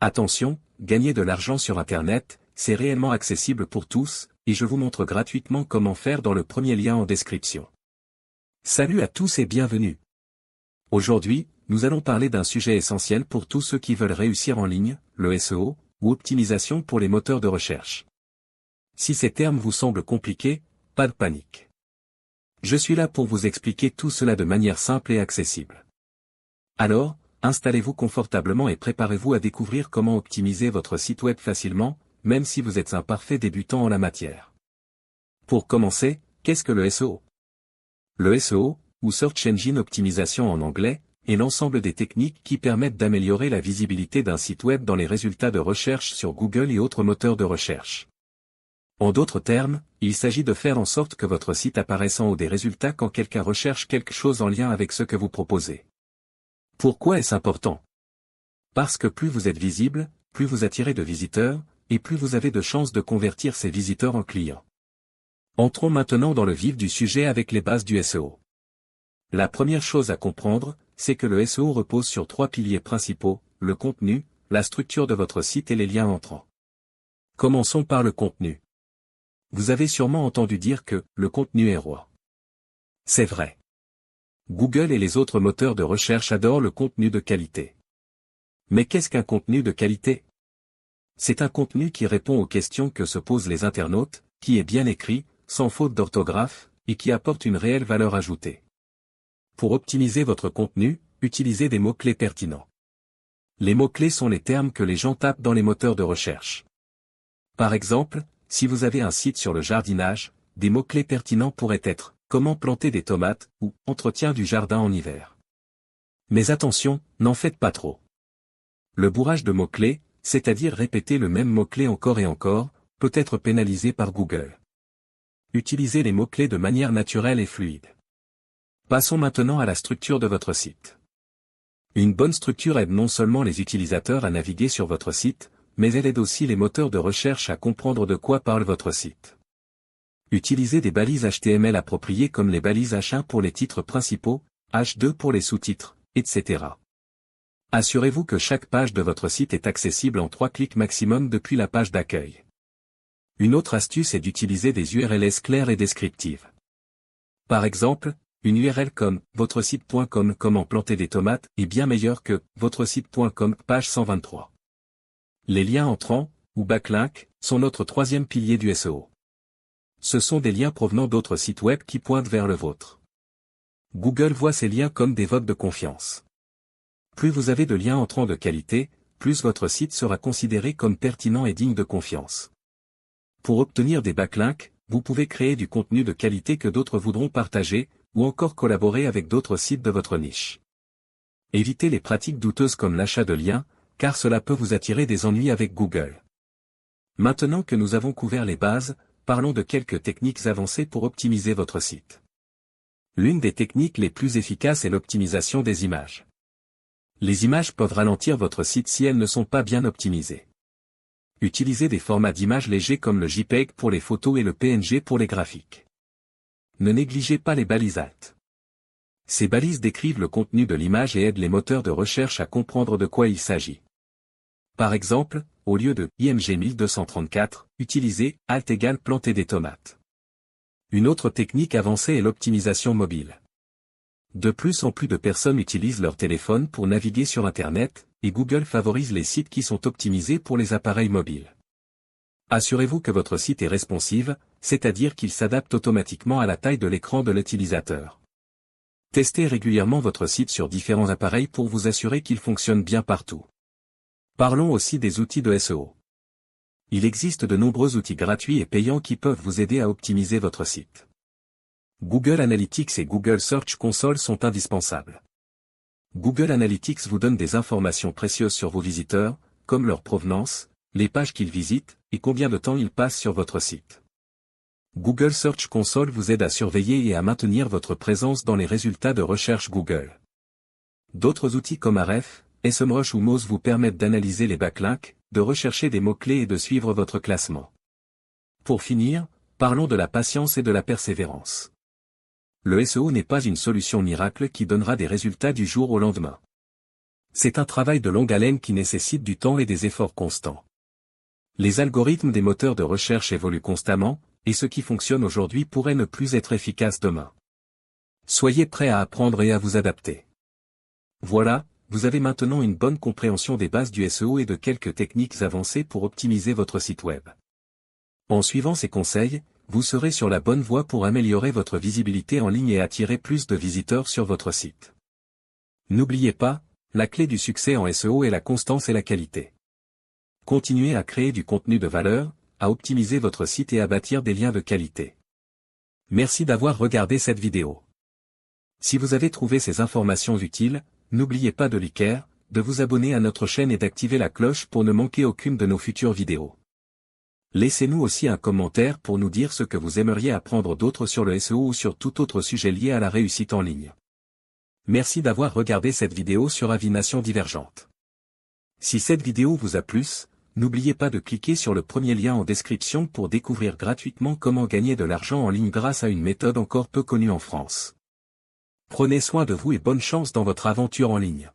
Attention, gagner de l'argent sur Internet, c'est réellement accessible pour tous, et je vous montre gratuitement comment faire dans le premier lien en description. Salut à tous et bienvenue. Aujourd'hui, nous allons parler d'un sujet essentiel pour tous ceux qui veulent réussir en ligne, le SEO, ou optimisation pour les moteurs de recherche. Si ces termes vous semblent compliqués, pas de panique. Je suis là pour vous expliquer tout cela de manière simple et accessible. Alors, installez-vous confortablement et préparez-vous à découvrir comment optimiser votre site web facilement, même si vous êtes un parfait débutant en la matière. Pour commencer, qu'est-ce que le SEO? Le SEO, ou Search Engine Optimization en anglais, est l'ensemble des techniques qui permettent d'améliorer la visibilité d'un site web dans les résultats de recherche sur Google et autres moteurs de recherche. En d'autres termes, il s'agit de faire en sorte que votre site apparaisse en haut des résultats quand quelqu'un recherche quelque chose en lien avec ce que vous proposez. Pourquoi est-ce important? Parce que plus vous êtes visible, plus vous attirez de visiteurs, et plus vous avez de chances de convertir ces visiteurs en clients. Entrons maintenant dans le vif du sujet avec les bases du SEO. La première chose à comprendre, c'est que le SEO repose sur trois piliers principaux, le contenu, la structure de votre site et les liens entrants. Commençons par le contenu. Vous avez sûrement entendu dire que le contenu est roi. C'est vrai. Google et les autres moteurs de recherche adorent le contenu de qualité. Mais qu'est-ce qu'un contenu de qualité? C'est un contenu qui répond aux questions que se posent les internautes, qui est bien écrit, sans faute d'orthographe, et qui apporte une réelle valeur ajoutée. Pour optimiser votre contenu, utilisez des mots-clés pertinents. Les mots-clés sont les termes que les gens tapent dans les moteurs de recherche. Par exemple, si vous avez un site sur le jardinage, des mots-clés pertinents pourraient être « Comment planter des tomates » ou « Entretien du jardin en hiver ». Mais attention, n'en faites pas trop. Le bourrage de mots-clés, c'est-à-dire répéter le même mot-clé encore et encore, peut être pénalisé par Google. Utilisez les mots-clés de manière naturelle et fluide. Passons maintenant à la structure de votre site. Une bonne structure aide non seulement les utilisateurs à naviguer sur votre site, mais elle aide aussi les moteurs de recherche à comprendre de quoi parle votre site. Utilisez des balises HTML appropriées comme les balises H1 pour les titres principaux, H2 pour les sous-titres, etc. Assurez-vous que chaque page de votre site est accessible en 3 clics maximum depuis la page d'accueil. Une autre astuce est d'utiliser des URLs claires et descriptives. Par exemple, une URL comme votresite.com comment planter des tomates est bien meilleure que votresite.com page 123. Les liens entrants, ou backlinks, sont notre troisième pilier du SEO. Ce sont des liens provenant d'autres sites web qui pointent vers le vôtre. Google voit ces liens comme des votes de confiance. Plus vous avez de liens entrants de qualité, plus votre site sera considéré comme pertinent et digne de confiance. Pour obtenir des backlinks, vous pouvez créer du contenu de qualité que d'autres voudront partager, ou encore collaborer avec d'autres sites de votre niche. Évitez les pratiques douteuses comme l'achat de liens, car cela peut vous attirer des ennuis avec Google. Maintenant que nous avons couvert les bases, parlons de quelques techniques avancées pour optimiser votre site. L'une des techniques les plus efficaces est l'optimisation des images. Les images peuvent ralentir votre site si elles ne sont pas bien optimisées. Utilisez des formats d'images légers comme le JPEG pour les photos et le PNG pour les graphiques. Ne négligez pas les balises alt. Ces balises décrivent le contenu de l'image et aident les moteurs de recherche à comprendre de quoi il s'agit. Par exemple, au lieu de IMG 1234, utilisez alt égale planter des tomates. Une autre technique avancée est l'optimisation mobile. De plus en plus de personnes utilisent leur téléphone pour naviguer sur Internet, et Google favorise les sites qui sont optimisés pour les appareils mobiles. Assurez-vous que votre site est responsive, c'est-à-dire qu'il s'adapte automatiquement à la taille de l'écran de l'utilisateur. Testez régulièrement votre site sur différents appareils pour vous assurer qu'il fonctionne bien partout. Parlons aussi des outils de SEO. Il existe de nombreux outils gratuits et payants qui peuvent vous aider à optimiser votre site. Google Analytics et Google Search Console sont indispensables. Google Analytics vous donne des informations précieuses sur vos visiteurs, comme leur provenance, les pages qu'ils visitent, et combien de temps ils passent sur votre site. Google Search Console vous aide à surveiller et à maintenir votre présence dans les résultats de recherche Google. D'autres outils comme Ahrefs, SEMrush ou Moz vous permettent d'analyser les backlinks, de rechercher des mots-clés et de suivre votre classement. Pour finir, parlons de la patience et de la persévérance. Le SEO n'est pas une solution miracle qui donnera des résultats du jour au lendemain. C'est un travail de longue haleine qui nécessite du temps et des efforts constants. Les algorithmes des moteurs de recherche évoluent constamment, et ce qui fonctionne aujourd'hui pourrait ne plus être efficace demain. Soyez prêts à apprendre et à vous adapter. Voilà, vous avez maintenant une bonne compréhension des bases du SEO et de quelques techniques avancées pour optimiser votre site web. En suivant ces conseils, vous serez sur la bonne voie pour améliorer votre visibilité en ligne et attirer plus de visiteurs sur votre site. N'oubliez pas, la clé du succès en SEO est la constance et la qualité. Continuez à créer du contenu de valeur, à optimiser votre site et à bâtir des liens de qualité. Merci d'avoir regardé cette vidéo. Si vous avez trouvé ces informations utiles, n'oubliez pas de liker, de vous abonner à notre chaîne et d'activer la cloche pour ne manquer aucune de nos futures vidéos. Laissez-nous aussi un commentaire pour nous dire ce que vous aimeriez apprendre d'autre sur le SEO ou sur tout autre sujet lié à la réussite en ligne. Merci d'avoir regardé cette vidéo sur Avination Divergente. Si cette vidéo vous a plu, n'oubliez pas de cliquer sur le premier lien en description pour découvrir gratuitement comment gagner de l'argent en ligne grâce à une méthode encore peu connue en France. Prenez soin de vous et bonne chance dans votre aventure en ligne.